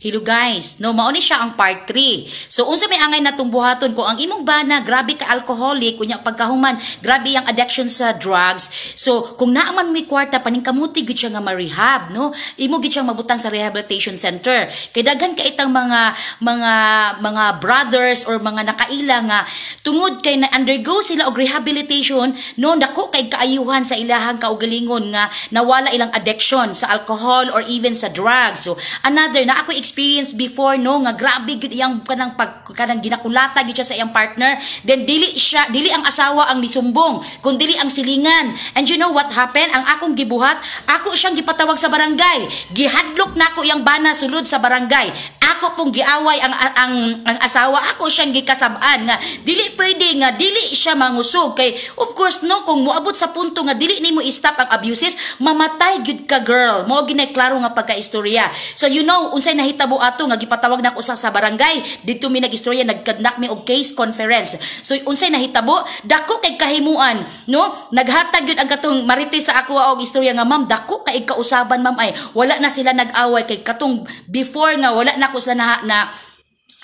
Hello guys, no mao ni siya ang part 3. So unsa may angay natong buhaton ko ang imong bana grabe ka alcoholic kunya pagkahuman grabe ang addiction sa drugs. So kung naaman mi kwarta paningkamuti gid siya nga ma-rehab, no? Imo gid siyang mabutang sa rehabilitation center. Kay daghan ka itang mga brothers or mga nakaila nga tungod kay na undergo sila og rehabilitation, no dako kay kaayuhan sa ilahang kaugalingon nga nawala ilang addiction sa alcohol or even sa drugs. So another na ako experience before, no nga grabe gid iyang kanang ginakulata gid siya sa iyang partner, then dili ang asawa ang nisumbong kundi ang silingan. And you know what happened? Ang akong gibuhat, ako siyang gipatawag sa barangay, gihadlok nako iyang bana sulod sa barangay, ako pong giaway ang asawa, ako siyang gikasab-an nga dili pwede nga dili siya mangusog kay of course no kung moabot sa punto nga dili nimo i-stop ang abuses, mamatay gid ka girl. Mao ginay klaro nga pagkaistorya. So you know unsay nahitabo ato nga gipatawag nako sa barangay, didto mi nagistorya, nagkandak mi og case conference. So unsay nahitabo, dako kay kahimuan, no naghatag gyud ang katong marites sa ako og istorya nga ma'am dako kay kausaban ma'am ay wala na sila nag-away kay katong before nga wala na ko sila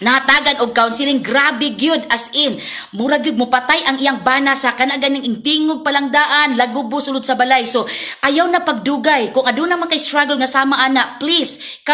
nahatagan og counseling, grabe gyud as in mura gyud mo patay ang iyang bana sa kanaganing intingog palang daan lagubo sulod sa balay. So ayaw na pagdugay kung aduna man kay struggle nga sama ana, please